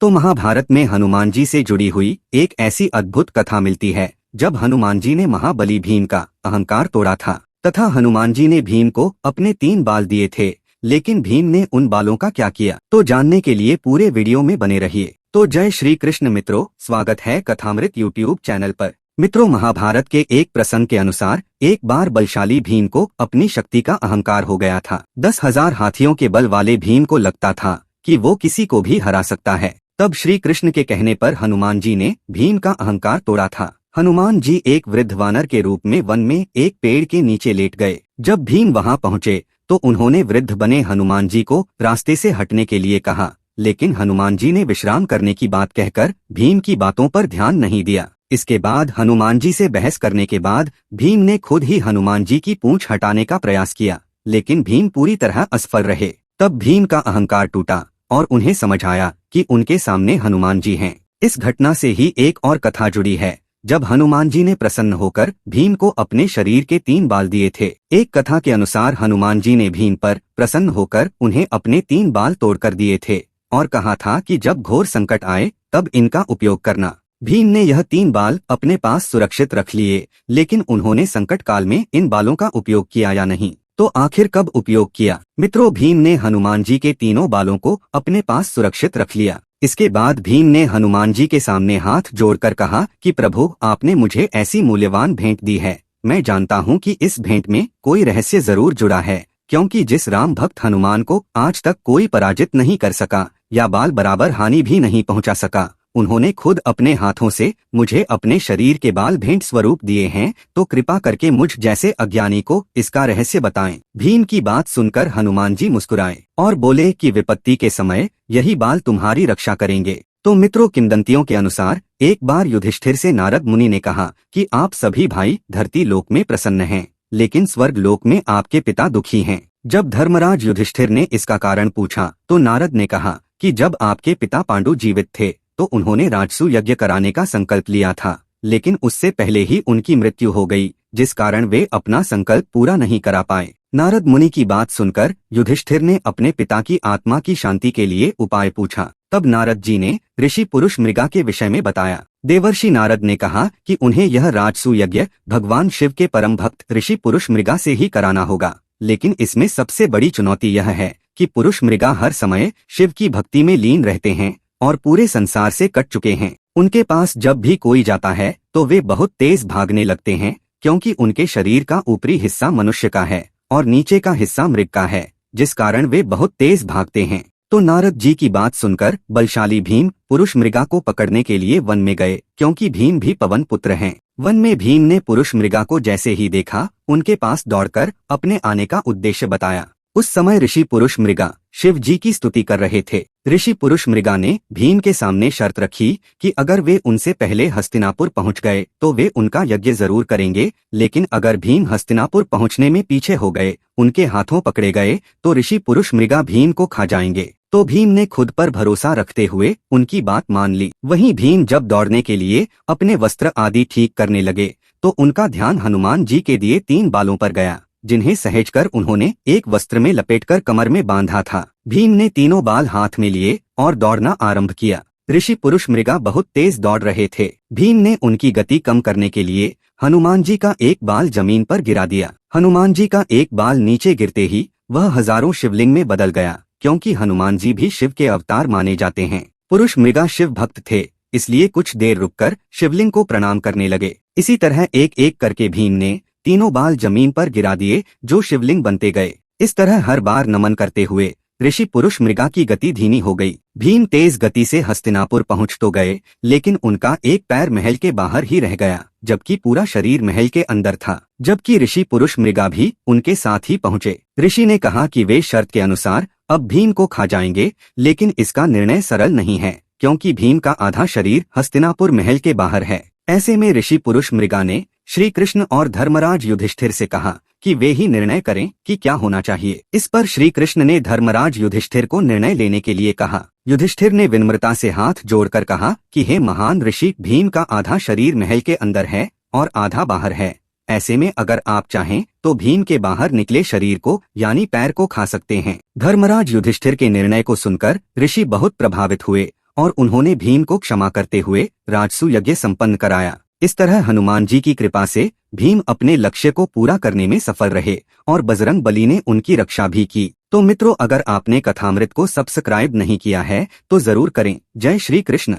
तो महाभारत में हनुमान जी से जुड़ी हुई एक ऐसी अद्भुत कथा मिलती है जब हनुमान जी ने महाबली भीम का अहंकार तोड़ा था तथा हनुमान जी ने भीम को अपने 3 बाल दिए थे। लेकिन भीम ने उन बालों का क्या किया, तो जानने के लिए पूरे वीडियो में बने रहिए। तो जय श्री कृष्ण मित्रों, स्वागत है कथामृत यूट्यूब चैनल पर। मित्रों, महाभारत के एक प्रसंग के अनुसार एक बार बलशाली भीम को अपनी शक्ति का अहंकार हो गया था। 10,000 हाथियों के बल वाले भीम को लगता था कि वो किसी को भी हरा सकता है। तब श्री कृष्ण के कहने पर हनुमान जी ने भीम का अहंकार तोड़ा था। हनुमान जी एक वृद्ध वानर के रूप में वन में एक पेड़ के नीचे लेट गए। जब भीम वहां पहुंचे तो उन्होंने वृद्ध बने हनुमान जी को रास्ते से हटने के लिए कहा, लेकिन हनुमान जी ने विश्राम करने की बात कहकर भीम की बातों पर ध्यान नहीं दिया। इसके बाद हनुमान जी से बहस करने के बाद भीम ने खुद ही हनुमान जी की पूंछ हटाने का प्रयास किया, लेकिन भीम पूरी तरह असफल रहे। तब भीम का अहंकार टूटा और उन्हें समझ आया कि उनके सामने हनुमान जी हैं। इस घटना से ही एक और कथा जुड़ी है, जब हनुमान जी ने प्रसन्न होकर भीम को अपने शरीर के 3 बाल दिए थे। एक कथा के अनुसार हनुमान जी ने भीम पर प्रसन्न होकर उन्हें अपने 3 बाल तोड़कर दिए थे और कहा था कि जब घोर संकट आए तब इनका उपयोग करना। भीम ने यह 3 बाल अपने पास सुरक्षित रख लिए, लेकिन उन्होंने संकट काल में इन बालों का उपयोग किया या नहीं, तो आखिर कब उपयोग किया? मित्रों, भीम ने हनुमान जी के 3 बालों को अपने पास सुरक्षित रख लिया। इसके बाद भीम ने हनुमान जी के सामने हाथ जोड़कर कहा कि प्रभु, आपने मुझे ऐसी मूल्यवान भेंट दी है। मैं जानता हूँ कि इस भेंट में कोई रहस्य जरूर जुड़ा है, क्योंकि जिस राम भक्त हनुमान को आज तक कोई पराजित नहीं कर सका या बाल बराबर हानि भी नहीं पहुँचा सका, उन्होंने खुद अपने हाथों से मुझे अपने शरीर के बाल भेंट स्वरूप दिए हैं, तो कृपा करके मुझ जैसे अज्ञानी को इसका रहस्य बताएं। भीम की बात सुनकर हनुमान जी मुस्कुराए और बोले कि विपत्ति के समय यही बाल तुम्हारी रक्षा करेंगे। तो मित्रों, किंवदंतियों के अनुसार एक बार युधिष्ठिर से नारद मुनि ने कहा कि आप सभी भाई धरती लोक में प्रसन्न हैं, लेकिन स्वर्ग लोक में आपके पिता दुखी हैं। जब धर्मराज युधिष्ठिर ने इसका कारण पूछा तो नारद ने कहा कि जब आपके पिता पांडु जीवित थे तो उन्होंने राजसू यज्ञ कराने का संकल्प लिया था, लेकिन उससे पहले ही उनकी मृत्यु हो गई, जिस कारण वे अपना संकल्प पूरा नहीं करा पाए। नारद मुनि की बात सुनकर युधिष्ठिर ने अपने पिता की आत्मा की शांति के लिए उपाय पूछा। तब नारद जी ने ऋषि पुरुष मृगा के विषय में बताया। देवर्षि नारद ने कहा कि उन्हें यह राजसू यज्ञ भगवान शिव के परम भक्त ऋषि पुरुष मृगा से ही कराना होगा, लेकिन इसमें सबसे बड़ी चुनौती यह है कि पुरुष मृगा हर समय शिव की भक्ति में लीन रहते हैं और पूरे संसार से कट चुके हैं। उनके पास जब भी कोई जाता है तो वे बहुत तेज भागने लगते हैं, क्योंकि उनके शरीर का ऊपरी हिस्सा मनुष्य का है और नीचे का हिस्सा मृग का है, जिस कारण वे बहुत तेज भागते हैं। तो नारद जी की बात सुनकर बलशाली भीम पुरुष मृगा को पकड़ने के लिए वन में गए, क्योंकि भीम भी पवन पुत्र हैं। वन में भीम ने पुरुष मृगा को जैसे ही देखा, उनके पास दौड़कर अपने आने का उद्देश्य बताया। उस समय ऋषि पुरुष मृगा शिव जी की स्तुति कर रहे थे। ऋषि पुरुष मृगा ने भीम के सामने शर्त रखी कि अगर वे उनसे पहले हस्तिनापुर पहुंच गए तो वे उनका यज्ञ जरूर करेंगे, लेकिन अगर भीम हस्तिनापुर पहुंचने में पीछे हो गए, उनके हाथों पकड़े गए, तो ऋषि पुरुष मृगा भीम को खा जाएंगे। तो भीम ने खुद पर भरोसा रखते हुए उनकी बात मान ली। वहीं भीम जब दौड़ने के लिए अपने वस्त्र आदि ठीक करने लगे तो उनका ध्यान हनुमान जी के दिए 3 बालों पर गया, जिन्हें सहेजकर उन्होंने एक वस्त्र में लपेटकर कमर में बांधा था। भीम ने 3 बाल हाथ में लिए और दौड़ना आरंभ किया। ऋषि पुरुष मृगा बहुत तेज दौड़ रहे थे। भीम ने उनकी गति कम करने के लिए हनुमान जी का एक बाल जमीन पर गिरा दिया। हनुमान जी का एक बाल नीचे गिरते ही वह हजारों शिवलिंग में बदल गया, क्योंकि हनुमान जी भी शिव के अवतार माने जाते हैं। पुरुष मृगा शिव भक्त थे, इसलिए कुछ देर रुककर शिवलिंग को प्रणाम करने लगे। इसी तरह एक एक करके भीम ने 3 बाल जमीन पर गिरा दिए, जो शिवलिंग बनते गए। इस तरह हर बार नमन करते हुए ऋषि पुरुष मृगा की गति धीमी हो गई। भीम तेज गति से हस्तिनापुर पहुंच तो गए, लेकिन उनका एक पैर महल के बाहर ही रह गया, जबकि पूरा शरीर महल के अंदर था। जबकि ऋषि पुरुष मृगा भी उनके साथ ही पहुंचे। ऋषि ने कहा कि वे शर्त के अनुसार अब भीम को खा जाएंगे, लेकिन इसका निर्णय सरल नहीं है, क्योंकि भीम का आधा शरीर हस्तिनापुर महल के बाहर है। ऐसे में ऋषि पुरुष मृगा ने श्री कृष्ण और धर्मराज युधिष्ठिर से कहा कि वे ही निर्णय करें कि क्या होना चाहिए। इस पर श्री कृष्ण ने धर्मराज युधिष्ठिर को निर्णय लेने के लिए कहा। युधिष्ठिर ने विनम्रता से हाथ जोड़कर कहा कि हे महान ऋषि, भीम का आधा शरीर महल के अंदर है और आधा बाहर है। ऐसे में अगर आप चाहें तो भीम के बाहर निकले शरीर को यानी पैर को खा सकते हैं। धर्मराज युधिष्ठिर के निर्णय को सुनकर ऋषि बहुत प्रभावित हुए और उन्होंने भीम को क्षमा करते हुए राजसू यज्ञ संपन्न कराया। इस तरह हनुमान जी की कृपा से भीम अपने लक्ष्य को पूरा करने में सफल रहे और बजरंग बली ने उनकी रक्षा भी की। तो मित्रों, अगर आपने कथामृत को सब्सक्राइब नहीं किया है तो जरूर करें। जय श्री कृष्ण।